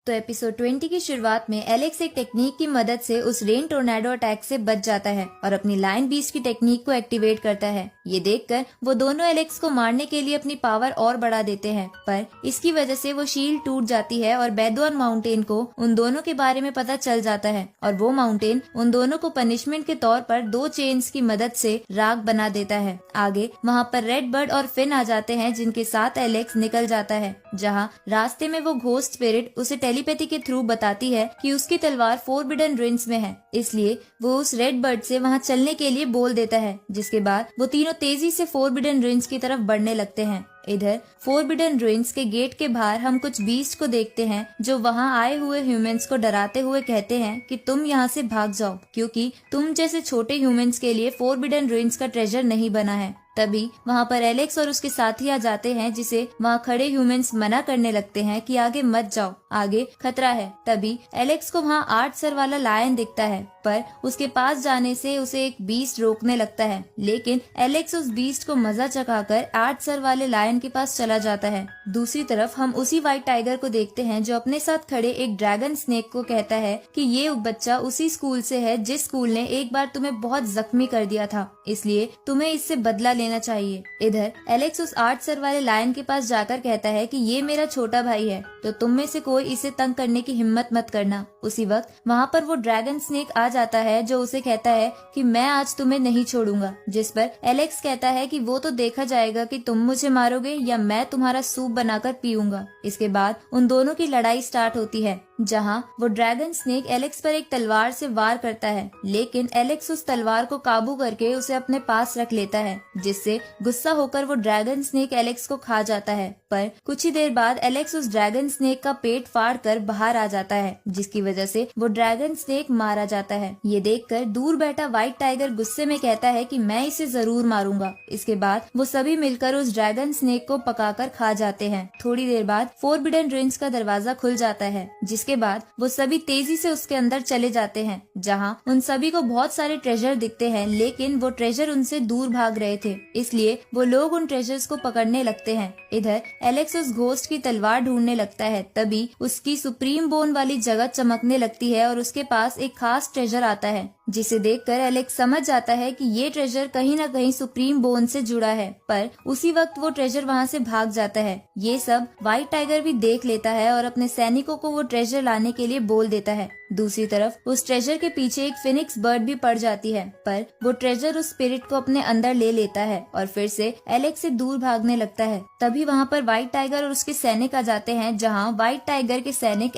तो एपिसोड 20 की शुरुआत में एलेक्स एक टेक्निक की मदद से उस रेन टोर्नेडो अटैक से बच जाता है और अपनी लायन बीस्ट की टेक्निक को एक्टिवेट करता है। ये देखकर वो दोनों एलेक्स को मारने के लिए अपनी पावर और बढ़ा देते हैं, पर इसकी वजह से वो शील्ड टूट जाती है और बेदवान माउंटेन को उन दोनों के बारे में पता चल जाता है और वो माउंटेन उन दोनों को पनिशमेंट के तौर पर 2 चेन्स की मदद से राख बना देता है। आगे वहाँ पर रेड बर्ड और फिन आ जाते हैं, जिनके साथ एलेक्स निकल जाता है, जहाँ रास्ते में वो घोस्ट स्पिरिट उसे टेलीपैथी के थ्रू बताती है कि उसकी तलवार फोरबिडन रिंग्स में है, इसलिए वो उस रेड बर्ड से वहाँ चलने के लिए बोल देता है। जिसके बाद वो तीनों तेजी से फोरबिडन रिंग्स की तरफ बढ़ने लगते हैं। इधर फोरबिडन रिंग्स के गेट के बाहर हम कुछ बीस्ट को देखते हैं जो वहाँ आए हुए ह्यूमंस को डराते हुए कहते हैं कि तुम यहाँ से भाग जाओ, क्योंकि तुम जैसे छोटे ह्यूमंस के लिए फोरबिडन रिंग्स का ट्रेजर नहीं बना है। तभी वहाँ पर एलेक्स और उसके साथी आ जाते हैं, जिसे वहाँ खड़े ह्यूमंस मना करने लगते हैं कि आगे मत जाओ, आगे खतरा है। तभी एलेक्स को वहाँ 8 सर वाला लायन दिखता है, पर उसके पास जाने से उसे एक बीस्ट रोकने लगता है, लेकिन एलेक्स उस बीस्ट को मजा चखाकर 8 सर वाले लायन के पास चला जाता है। दूसरी तरफ हम उसी व्हाइट टाइगर को देखते हैं जो अपने साथ खड़े एक ड्रैगन स्नेक को कहता है कि ये बच्चा उसी स्कूल से है जिस स्कूल ने एक बार तुम्हें बहुत जख्मी कर दिया था, इसलिए तुम्हें इससे बदला लेना चाहिए। इधर एलेक्स उस 8 सर वाले लायन के पास जाकर कहता है कि ये मेरा छोटा भाई है, तो तुम में से कोई इसे तंग करने की हिम्मत मत करना। उसी वक्त वहाँ पर वो ड्रैगन स्नेक आ जाता है जो उसे कहता है कि मैं आज तुम्हें नहीं छोड़ूंगा, जिस पर एलेक्स कहता है कि वो तो देखा जाएगा कि तुम मुझे मारोगे या मैं तुम्हारा सूप बनाकर पीऊंगा। इसके बाद उन दोनों की लड़ाई स्टार्ट होती है, जहाँ वो ड्रैगन स्नेक एलेक्स पर एक तलवार से वार करता है, लेकिन एलेक्स उस तलवार को काबू करके उसे अपने पास रख लेता है, जिससे गुस्सा होकर वो ड्रैगन स्नेक एलेक्स को खा जाता है। पर कुछ ही देर बाद एलेक्स उस ड्रैगन स्नेक का पेट फाड़ कर बाहर आ जाता है, जिसकी वजह से वो ड्रैगन स्नेक मारा जाता है। ये देखकर दूर बैठा व्हाइट टाइगर गुस्से में कहता है कि मैं इसे जरूर मारूंगा। इसके बाद वो सभी मिलकर उस ड्रैगन स्नेक को पकाकर खा जाते हैं। थोड़ी देर बाद फोरबिडन रिंग्स का दरवाजा खुल जाता है, जिसके बाद वो सभी तेजी से उसके अंदर चले जाते हैं, जहां उन सभी को बहुत सारे ट्रेजर दिखते हैं, लेकिन वो ट्रेजर उनसे दूर भाग रहे थे, इसलिए वो लोग उन ट्रेजर्स को पकड़ने लगते हैं। इधर एलेक्स उस घोस्ट की तलवार ढूंढने लगता है, तभी उसकी सुप्रीम बोन वाली जगह चमकने लगती है और उसके पास एक खास ट्रेजर आता है, जिसे देखकर एलेक्स समझ जाता है कि ये ट्रेजर कहीं न कहीं सुप्रीम बोन से जुड़ा है। पर उसी वक्त वो ट्रेजर वहाँ से भाग जाता है। ये सब व्हाइट टाइगर भी देख लेता है और अपने सैनिकों को वो ट्रेजर लाने के लिए बोल देता है। दूसरी तरफ उस ट्रेजर के पीछे एक फिनिक्स बर्ड भी पड़ जाती है, पर वो ट्रेजर उस स्पिरिट को अपने अंदर ले लेता है और फिर से एलेक्स से दूर भागने लगता है। तभी वहाँ पर व्हाइट टाइगर और उसके सैनिक आ जाते हैं, जहाँ व्हाइट टाइगर के सैनिक